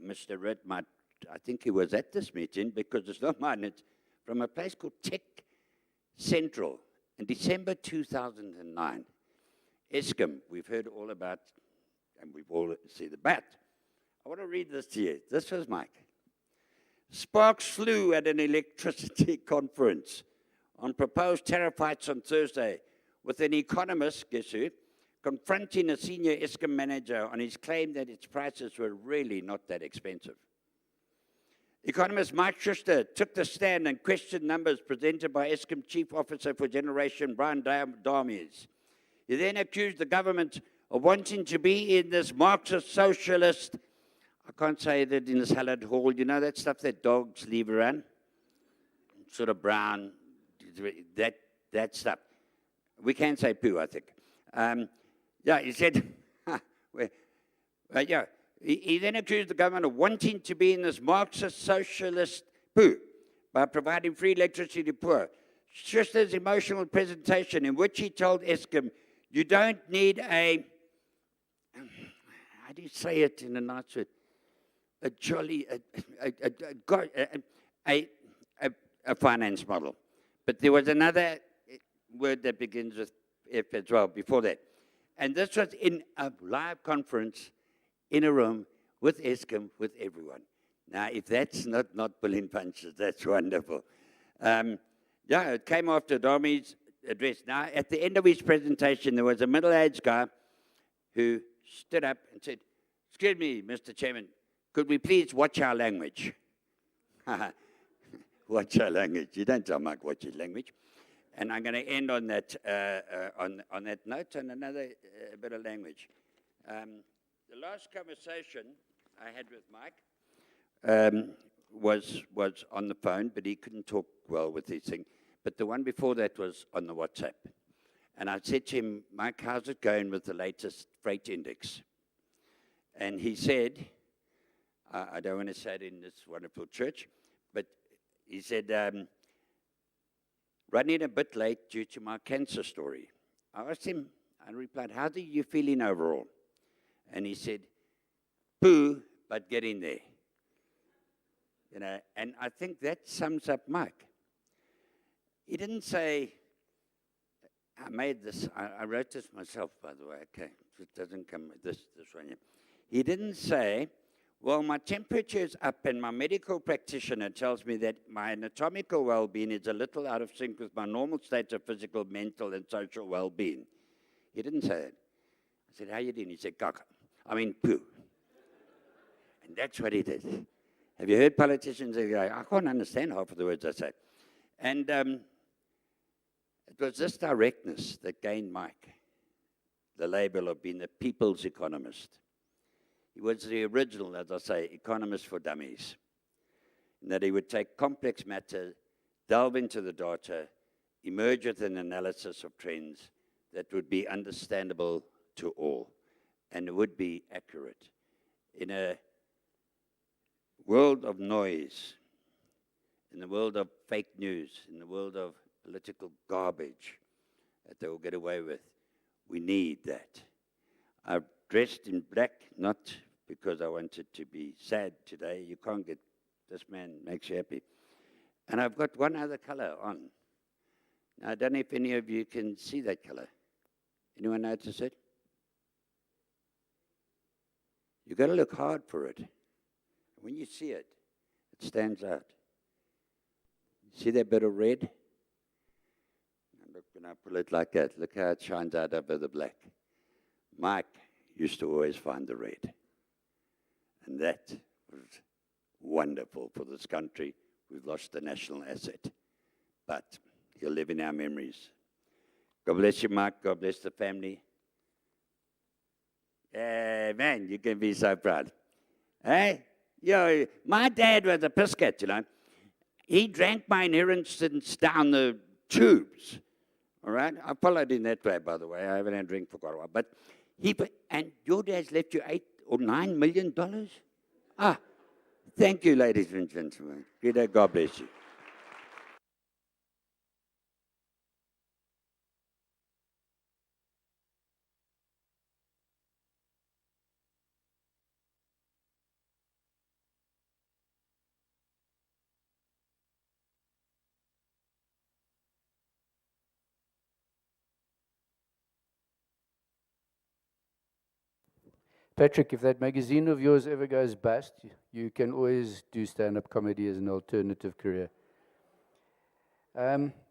Mr. Ritt might, I think he was at this meeting because it's not mine. It's from a place called Tech Central in December 2009. Eskom, we've heard all about, and we've all seen the bat. I want to read this to you. This was Mike. Sparks flew at an electricity conference on proposed tariff hikes on Thursday, with an economist, guess who, confronting a senior Eskom manager on his claim that its prices were really not that expensive. Economist Mike Schüssler took the stand and questioned numbers presented by Eskom Chief Officer for Generation Brian Damies. He then accused the government of wanting to be in this Marxist socialist, I can't say that in the salad hall, you know that stuff that dogs leave around? Sort of brown, that stuff. We can say poo, I think. Yeah, he said, yeah. He then accused the government of wanting to be in this Marxist socialist poo by providing free electricity to poor. Schüssler's emotional presentation in which he told Eskom, you don't need a, how do you say it in a nice way? A jolly, a finance model. But there was another word that begins with F as well before that. And this was in a live conference in a room with Eskom, with everyone. Now, if that's not pulling punches, that's wonderful. Yeah, it came after Dami's address. Now, at the end of his presentation, there was a middle-aged guy who stood up and said, "Excuse me, Mr. Chairman, could we please watch our language?" Watch our language. You don't tell Mike watch his language. And I'm going to end on that on that note on another bit of language. The last conversation I had with Mike was on the phone, but he couldn't talk well with his thing. But the one before that was on the WhatsApp. And I said to him, "Mike, how's it going with the latest freight index?" And he said, I don't want to say it in this wonderful church, but he said, "Running a bit late due to my cancer story." I asked him, I replied, "How are you feeling overall?" And he said, "Poo, but getting there." You know, and I think that sums up Mike. He didn't say, I made this, I wrote this myself, by the way, okay, it doesn't come with this one here. He didn't say, "Well, my temperature is up and my medical practitioner tells me that my anatomical well-being is a little out of sync with my normal state of physical, mental, and social well-being." He didn't say that. I said, "How you doing?" He said, "Kaka. I mean, poo." And that's what he did. Have you heard politicians say, "I can't understand half of the words I say"? And it was this directness that gained Mike the label of being the people's economist. He was the original, as I say, economist for dummies. In that he would take complex matter, delve into the data, emerge with an analysis of trends that would be understandable to all, and it would be accurate. In a world of noise, in the world of fake news, in the world of political garbage that they will get away with, we need that. I've dressed in black, not because I wanted to be sad today. You can't get, this man makes you happy. And I've got one other color on. Now, I don't know if any of you can see that color. Anyone notice it? You've got to look hard for it. When you see it, it stands out. See that bit of red? And look, when I pull it like that, look how it shines out over the black. Mike used to always find the red. And that was wonderful for this country. We've lost a national asset. But he'll live in our memories. God bless you, Mike. God bless the family. Man, you can be so proud. Hey? Yo, my dad was a piss cat, you know. He drank my inheritance down the tubes. All right? I followed in that way, by the way. I haven't had a drink for quite a while. But and your dad's left you $8 or $9 million? Ah, thank you, ladies and gentlemen. God bless you. Patrick, if that magazine of yours ever goes bust, you can always do stand-up comedy as an alternative career.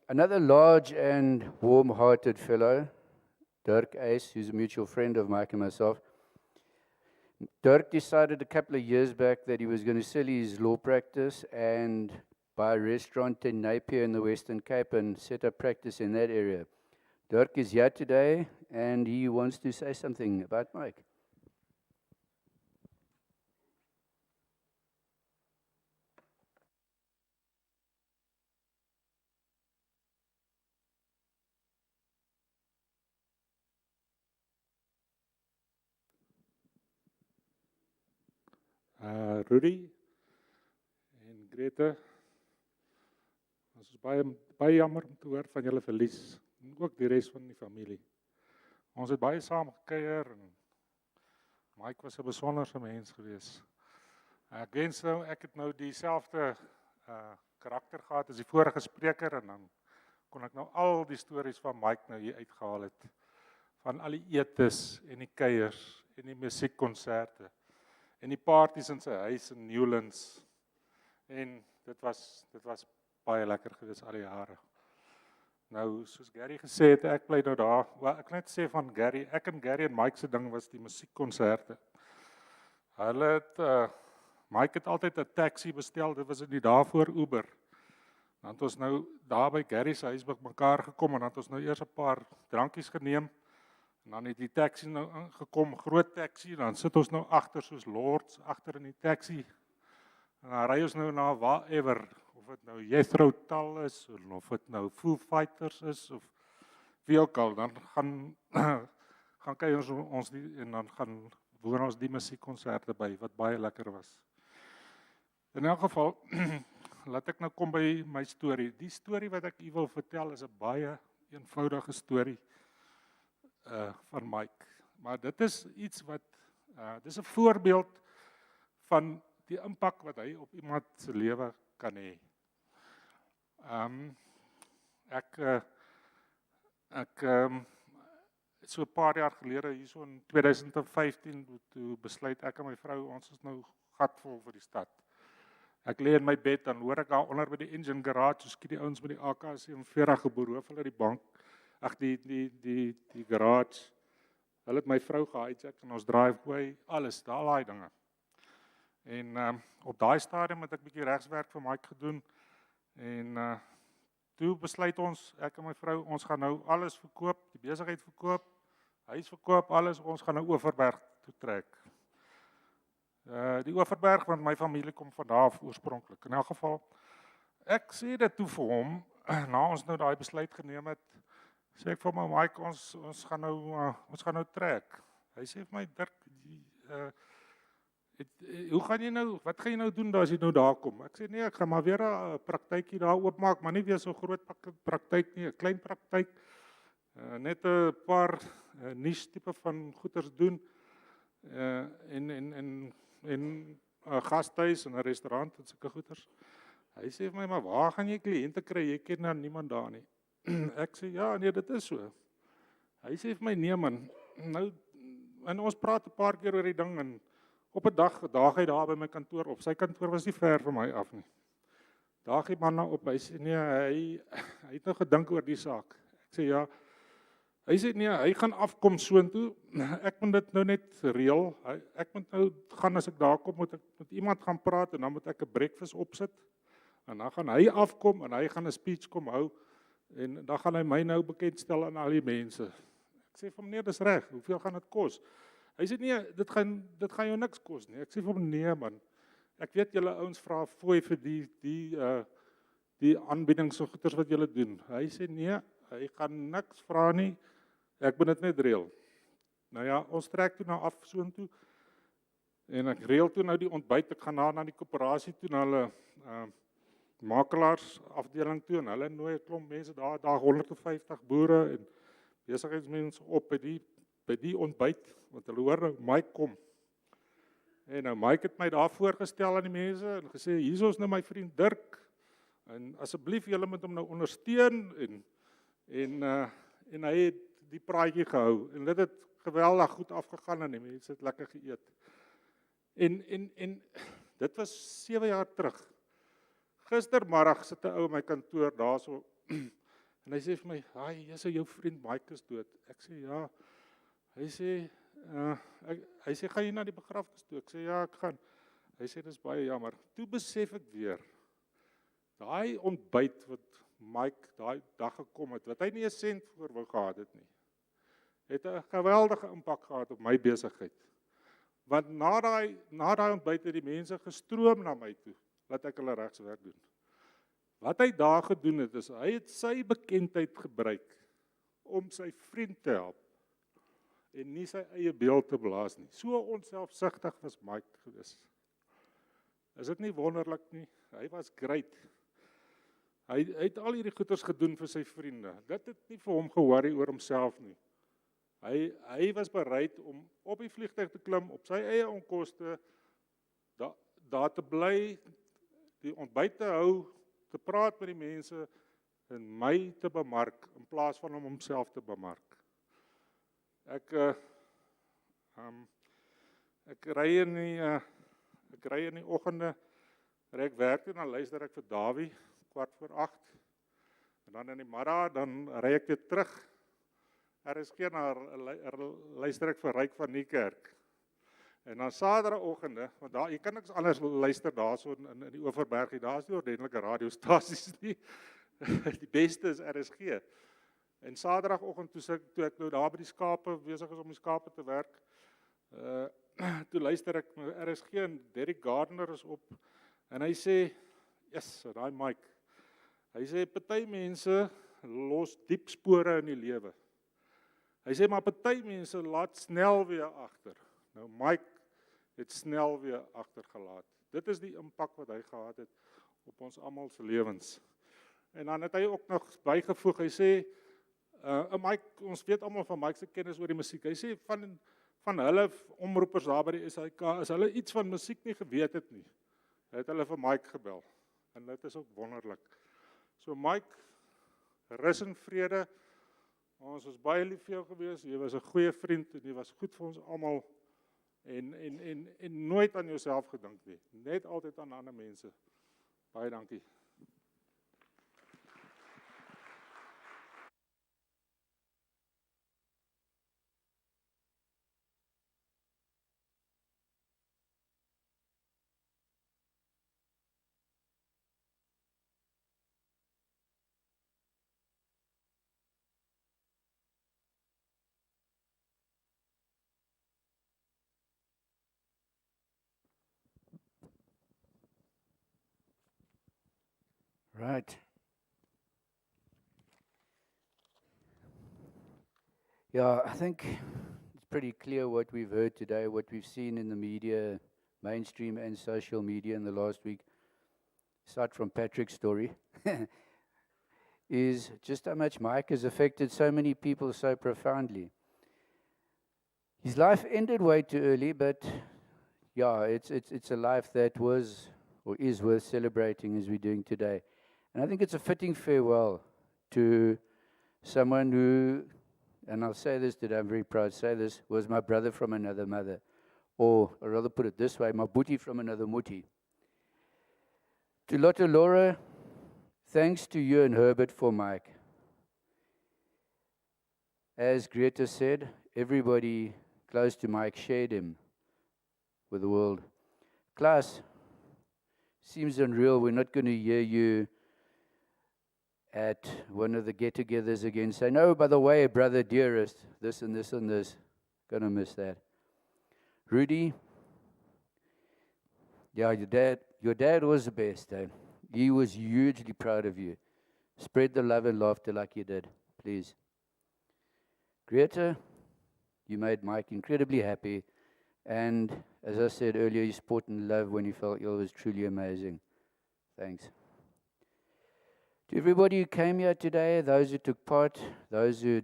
Another large and warm-hearted fellow, Dirk Ace, who's a mutual friend of Mike and myself. Dirk decided a couple of years back that he was going to sell his law practice and buy a restaurant in Napier in the Western Cape and set up practice in that area. Dirk is here today, and he wants to say something about Mike. Rudy en Grete, ons is baie jammer om te hoor van julle verlies, en ook die res van die familie. Ons het baie saam gekuier, en Mike was 'n besonderse mens gewees. Ek wens nou, ek het nou dieselfde karakter gehad as die vorige spreker, en dan kon ek nou al die stories van Mike nou hier uitgehaal het, van al die etes, en die kuiers, en die musiekkonserte, en die parties in sy huis in Newlands. En dit was baie lekker gewees al die jare. Nou, soos Gary gesê het, ek bly nou daar. Wel, ek net sê van Gary, ek en Gary en Mike se ding was die musiekkonserte. Hulle het, Mike het altyd 'n taxi bestel, dit was in die dae voor Uber. Dan het ons nou daar by Gary se huis bymekaar gekom en dan het ons nou eers 'n paar drankies geneem. En dan het die taxi nou ingekom, groot taxi, dan sit ons nou agter soos lords agter in die taxi. En dan ry ons nou na whatever, of dit nou Jethro Tull is of dit nou Foo Fighters is of wie ook al, dan gaan kyk ons die en dan gaan woon ons die musiekkonserte by wat baie lekker was. In elk geval laat ek nou kom by my storie. Die storie wat ek u wil vertel is 'n baie eenvoudige storie van Mike. Maar dit is iets wat dis 'n voorbeeld van die impak wat hy op iemand se lewe kan hê. Ek so 'n paar jaar gelede hierso in 2015 toe besluit ek en my vrou ons is nou gatvol vir die stad. Ek lê in my bed dan hoor ek daar onder by die engine garage, skiet die ouens met die AK-47 beroof hulle die bank. Ag die garage. Hulle het my vrou gehijack in ons driveway, alles, daai dinge. En op daai stadium het ek 'n bietjie regswerk vir Mike gedoen en toe besluit ons, ek en my vrou, ons gaan nou alles verkoop, die besigheid verkoop, huis verkoop, alles, ons gaan nou Oeverberg toe trek. Die Oeverberg, want my familie kom van daar af oorspronklik. In elk geval, ek sê dit toe vir hom, na ons nou daai besluit geneem het, sê ek vir my, Mike, ons gaan nou trek. Hy sê vir my, Dirk, hoe gaan jy nou, wat gaan jy nou doen as jy nou daar kom? Ek sê nee, ek gaan maar weer 'n praktykie daar oopmaak, maar nie weer so groot praktyk nie, 'n klein praktyk. Net 'n paar niche tipe van goeders doen. En 'n gastehuis en 'n restaurant en sulke goeders. Hy sê vir my, maar waar gaan jy kliënte kry? Jy ken nou niemand daar nie. Ek sê ja, nee, dit is so. Hy sê vir my, nee man, nou en ons praat 'n paar keer oor die ding en op 'n dag daag hy daar by my kantoor op. Sy kantoor was nie ver van my af nie. Daag die man nou op. Hy sê nee, hy het nou gedink oor die saak. Ek sê ja. Hy sê nee, hy gaan afkom soontoe. Ek moet dit nou net reël. Ek moet nou gaan as ek daar kom, moet ek met iemand gaan praat en dan moet ek 'n breakfast opsit. En dan gaan hy afkom en hy gaan 'n speech kom hou en dan gaan hy my nou bekendstel aan al die mense. Ek sê vir hom nee, dis reg. Hoeveel gaan dit kos? Hy sê nee, dit gaan jou niks kos nie. Ek sê vir hom nee man. Ek weet julle ouens vra fooi vir die aanbiedings en goeders wat julle doen. Hy sê nee, hy gaan niks vra nie. Ek moet dit net reël. Nou ja, ons trek toe nou af soontoe. En ek reël toe nou die ontbyt. Ek gaan na die koöperasie toe na hulle makelaars afdeling toe en hulle nooi 'n klomp mense daar 150 boere en besigheidsmense op by die ontbyt, want hulle hoor nou Mike kom. En nou Mike het my daar voorgestel aan die mense en gesê, hier is nou my vriend Dirk, en asseblief julle moet hom nou ondersteun, en hy het die praatjie gehou, en dit het geweldig goed afgegaan en die mense het lekker geëet. En dit was 7 jaar terug. Gistermiddag sit 'n ou in my kantoor daarso, en hy sê vir my, "Haai, jou vriend Mike is dood." Ek sê, "Ja." Hy sê, "Gaan jy na die begrafnis toe?" Ek sê, "Ja, ek gaan." Hy sê, "Dis baie jammer." Toe besef ek weer, daai ontbyt wat Mike daai dag gekom het, wat hy nie 'n sent voor wou gehad het nie, het 'n geweldige impak gehad op my besigheid. Want na daai ontbyt het die mense gestroom na my toe, dat ek hulle regswerk doen. Wat hy daar gedoen het, is hy het sy bekendheid gebruik om sy vriend te help en nie sy eie beeld te blaas nie. So onselfsugtig was Mike gewees. Is dit nie wonderlik nie? Hy was great. Hy het al hierdie goeders gedoen vir sy vriende. Dit het nie vir hom ge-worry oor homself nie. Hy was bereid om op die vliegtuig te klim, op sy eie onkoste, daar te bly, die ontbyt te hou, te praat met die mense en my te bemark, in plaas van om homself te bemark. Ek ry in die oggende, ek werk toe, dan luister ek vir Dawie, 7:15, En dan in die middag, dan ry ek weer terug. RSG luister ek vir Ryk van Niekerk. En dan Saterdagoggende, want daar, jy kan niks anders luister daar so in die Oeverberg, daar is nie ordentlike radiostasies nie. Die beste is RSG. En Saterdagoggend toe ek nou daar by die skape, besig is om die skape te werk, toe luister ek na RSG en Derek Gardner is op, en hy sê, yes, daai Mike, hy sê, party mense los diep spore in die lewe. Hy sê, maar party mense laat snel weer agter. Nou Mike het snel weer agtergelaat. Dit is die impak wat hy gehad het op ons almal se lewens. En dan het hy ook nog bygevoeg, hy sê, Mike, ons weet almal van Mike se kennis oor die musiek. Hy sê, van hulle omroepers daar by die SAK, as hulle iets van musiek nie geweet het nie, het hulle vir Mike gebel. En dit is ook wonderlik. So Mike, rus en vrede, ons was baie lief vir jou gewees, jy was 'n goeie vriend, en jy was goed vir ons almal, en nooit aan jouself gedink nie, net altyd aan ander mense. Baie dankie. Right. Yeah, I think it's pretty clear what we've heard today, what we've seen in the media, mainstream and social media in the last week, aside from Patrick's story, is just how much Mike has affected so many people so profoundly. His life ended way too early, but yeah, it's a life that was or is worth celebrating as we're doing today. And I think it's a fitting farewell to someone who, and I'll say this today, I'm very proud to say this, was my brother from another mother. Or, I'd rather put it this way, my boetie from another mutti. To Lotte Laura, thanks to you and Herbert for Mike. As Greta said, everybody close to Mike shared him with the world. Klaas, seems unreal, we're not going to hear you at one of the get-togethers again say, no, by the way, brother dearest, this and this and this. Gonna miss that. Rudy, yeah, your dad was the best, eh? He was hugely proud of you. Spread the love and laughter like you did, please. Greta, you made Mike incredibly happy, and as I said earlier, your support and love when he felt ill was truly amazing. Thanks. To everybody who came here today, those who took part, those who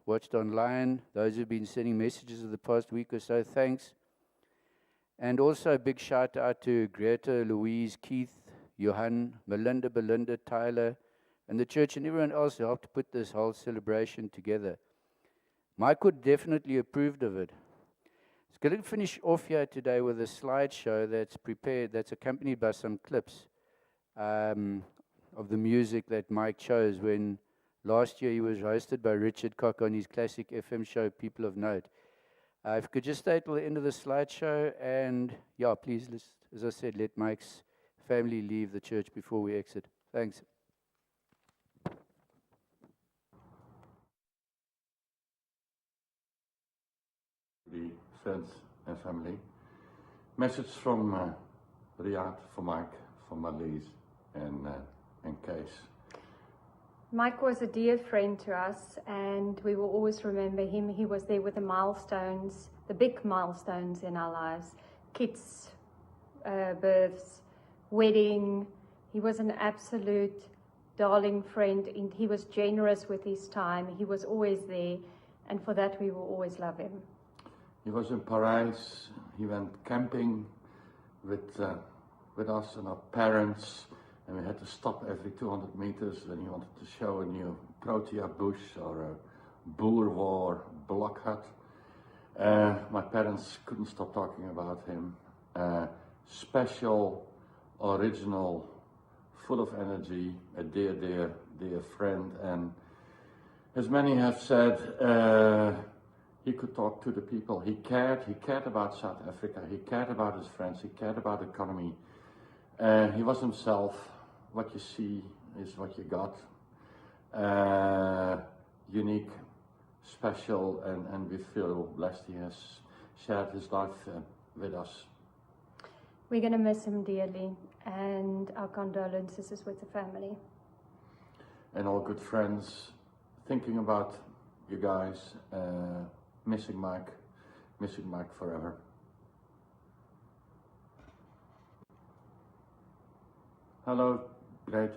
watched online, those who've been sending messages of the past week or so, thanks. And also a big shout out to Greta, Louise, Keith, Johan, Melinda, Belinda, Tyler, and the church and everyone else who helped to put this whole celebration together. Mike would definitely approved of it. It's going to finish off here today with a slideshow that's prepared, that's accompanied by some clips of the music that Mike chose when last year he was hosted by Richard Koch on his classic FM show, People of Note. If you could just stay till the end of the slideshow, and yeah, please, as I said, let Mike's family leave the church before we exit. Thanks. The friends and family. Message from Riyadh for Mike, for Marlies, and Kees. Mike was a dear friend to us, and we will always remember him. He was there with the milestones, the big milestones in our lives, kids' births, wedding. He was an absolute darling friend, and he was generous with his time. He was always there, and for that we will always love him. He was in Paris. He went camping with us and our parents, and we had to stop every 200 meters when he wanted to show a new protea bush or a Boer War block hut. My parents couldn't stop talking about him. Special, original, full of energy, a dear, dear dear friend, and as many have said, he could talk to the people. He cared about South Africa, he cared about his friends, he cared about the economy. He was himself. What you see is what you got. Unique, special, and we feel blessed he has shared his life with us. We're going to miss him dearly, and our condolences is with the family. And all good friends, thinking about you guys, missing Mike forever. Hello, great.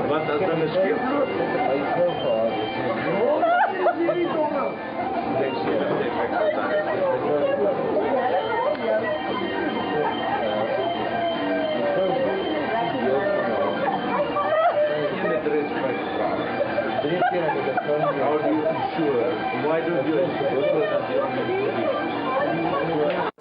Wat is dan een skip? How do you ensure? Why don't you ensure that